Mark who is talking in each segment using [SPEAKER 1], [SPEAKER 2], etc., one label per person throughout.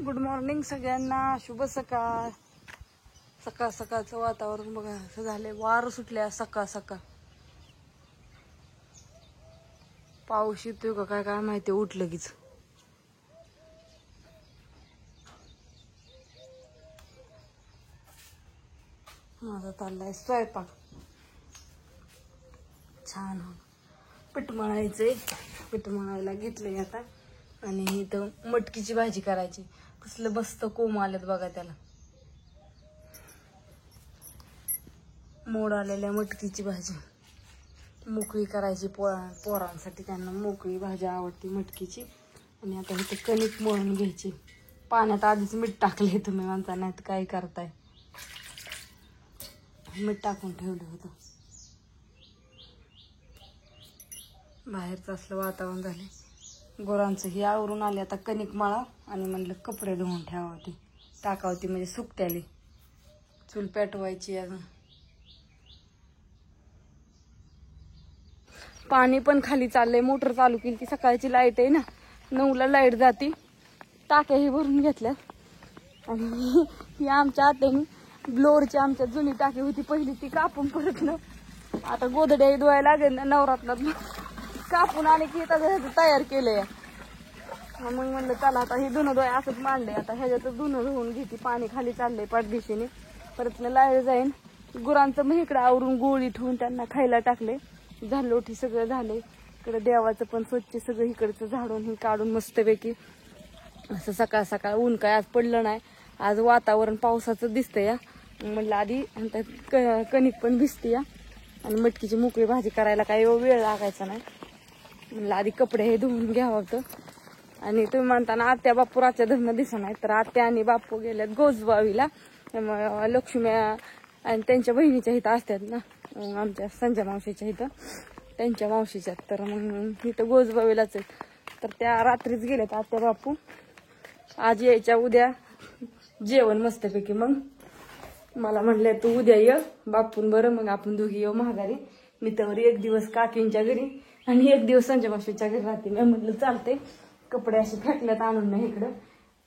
[SPEAKER 1] Good morning सगळ्यांना, शुभ सकाळ. सकाळ सकाळचं वातावरण बघा असं झालंय, वार सुटले सकाळ सकाळ. पाऊस येतोय का काय काय माहिती, उठलं कीच. माझा चाललाय स्वयंपाक. छान पीठ मळायचंय, पीठ मळायला घेतलंय आता. आणि इथं मटकीची भाजी करायची. कसलं मस्त कोंब आलेत बघा त्याला. मोड आलेल्या मटकीची भाजी मोकळी करायची पोरांसाठी. त्यांना मोकळी भाजी आवडती मटकीची. आणि आता इथे कणिक मळून घ्यायची. पाण्यात आधीच मीठ टाकले, तुम्ही म्हणता नाही तर काय करताय. मीठ टाकून ठेवलं होतं. बाहेरचं असलं वातावरण झाले. गुरांचं ही आवरून आले. आता कणिक मळा आणि म्हणलं कपडे धुवून ठेवावती, टाकावती म्हणजे सुकत्याली. चूल पेटवायची अजून. पाणी पण खाली चाललंय. मोटर चालू केली ती सकाळची. लाईट आहे ना, 9ला लाईट जाती. टाक्याही भरून घेतल्या. आणि ही आमच्या आत्याने ब्लोअरची आमच्या जुनी टाकी होती पहिली, ती कापून परत ना आता गोधड्या धुवायला लागेल ना नवरात्रात. कापून आणि की तयार केलंय. मग म्हणलं चला आता हे धुणं धुवाय असंच मांडलंय. आता ह्याच्यातच धुणं धुवून घेते. पाणी खाली चाललंय पाठदिशीने. परत लाईट जाईन. गुरांचं मग इकडं आवरून गोळी ठेवून त्यांना खायला टाकले. झालोठी सगळं झाले. इकडं देवाचं पण स्वच्छ सगळं इकडचं झाडून हे काढून मस्तपैकी असं सकाळ सकाळ. ऊन काय आज पडलं नाही. आज वातावरण पावसाचं दिसतंय या. म्हणलं आधी कणिक पण भिजते या. आणि मटकीची मोकळी भाजी करायला काही वेळ लागायचा नाही. म्हणलं आधी कपडे हे धुवून घ्यावं होतं. आणि तुम्ही म्हणताना आत्या बापू रातच्या धरणं दिसत नाही, तर आत्या आणि बापू गेल्यात गोजबावीला. लक्ष्मी आणि त्यांच्या बहिणीच्या इथं असतात ना, आमच्या संजय मावशीच्या इथं, त्यांच्या मावशीच्या. तर मग इथं गोजबावीलाच आहेत. तर त्या रात्रीच गेल्यात आत्या बापू. आज यायच्या उद्या जेवण मस्तपैकी. मग मला म्हणले तू उद्या ये बापून बरं, मग आपण दोघी येऊ महागारी. मी तर एक दिवस काकींच्या घरी आणि एक दिवस संजय मावशीच्या घरी राहते. मी म्हटलं चालते. कपडे असे फेकल्यात आणून नाही इकडं.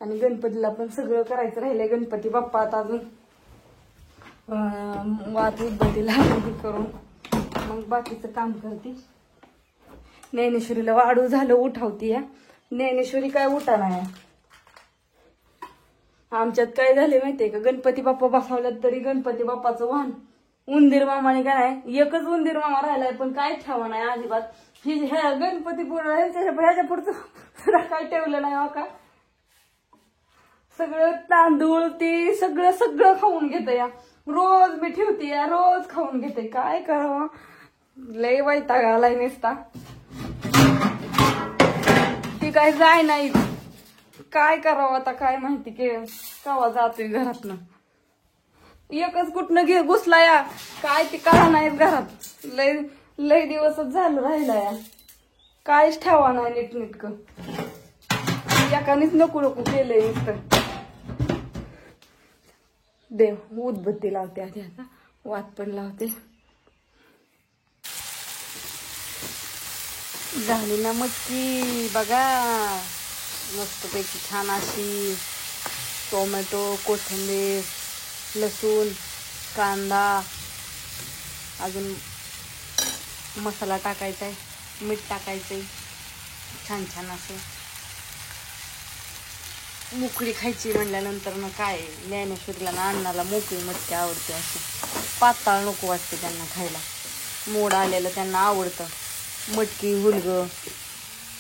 [SPEAKER 1] आणि गणपतीला पण सगळं करायचं राहिलंय. गणपती बाप्पा आता अजून वात उदबत्तीला करून मग बाकीचं काम करते. ज्ञानेश्वरीला वाढू झालं उठावती या. ज्ञानेश्वरी काय उठा नाही. आमच्यात काय झाले माहितीये का, गणपती बाप्पा बसवल्यात तरी गणपती बाप्पाचं वाहन उंदीर मामाने काय नाही, एकच उंदीर मामा राहिलाय पण काय ठेवा नाही अजिबात. ह्या गणपती ह्याच्या पुढचं काय ठेवलं नाही का. सगळं तांदूळ ती सगळं सगळं खाऊन घेते या. रोज मी ठेवते या, रोज खाऊन घेते. काय करावं, लय वैताग आलाय नुसता. ती काय जाय नाही. काय करावं आता काय माहिती की कवा जातोय घरातनं. एकच कुठनं घुसला या, काय ती कळा नाही घरात. लय दिवसच झालं राहिला या. कायच ठेवा नाही नीटनीटकं. एकानेच नको नको केलंय नुसतं. देव उदबत्ती लावते आधी. आता वात पण लावते. झाली ना मटकी बघा मस्तपैकी छान अशी. टोमॅटो, कोथिंबीर, लसूण, कांदा, अजून मसाला टाकायचा आहे, मीठ टाकायचंय. छान छान असं मोकळी खायची म्हणल्यानंतर ना काय, ज्ञानेश्वरीला ना अण्णाला मोकळी मटकी आवडते. अशी पातळ नको वाटते त्यांना खायला. मोड आलेलं त्यांना आवडतं, मटकी हुलग.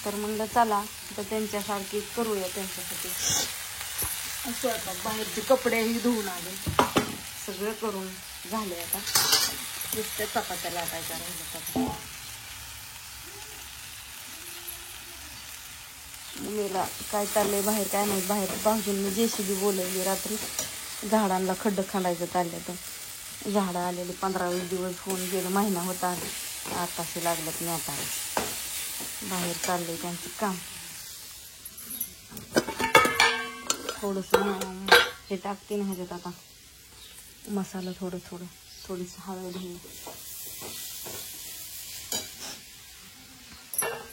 [SPEAKER 1] तर म्हणलं चला तर त्यांच्यासारखी करूया त्यांच्यासाठी स्वयंपाक. बाहेरचे कपडेही धुवून आले, सगळं करून झाले. आता नुसत्या चपात्या लाटायच्या राहिल्या. मेला काय चाललंय बाहेर काय नाही. बाहेर भाऊजींनी JCB बोलवली रात्री. झाडांना खड्डं खांडायचं चाललं. तर झाडं आलेली 15-20 दिवस होऊन गेलं, महिना होता आले. आताशी लागलं नेटाला. बाहेर चाललंय त्यांचं काम. थोडंसं हे टाकते ना ह्याच्यात आता मसाला, थोडीशी हळद घेऊ.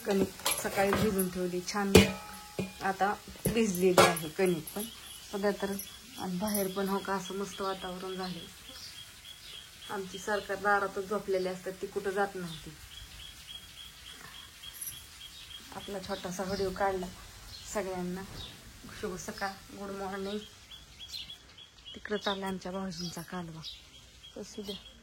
[SPEAKER 1] कणिक सकाळी भिजून ठेवली छान. आता भिजलेली आहे कणिक पण सध्या तर. आणि बाहेर पण हो का असं मस्त वातावरण झाले. आमची सरकार दारातच झोपलेली असतात, ती कुठं जात नव्हती. आपला छोटासा व्हिडिओ काढला. सगळ्यांना शुभ सकाळ, गुड मॉर्निंग. तिकडं चालला आमच्या भाऊजींचा कालवा. असू द्या.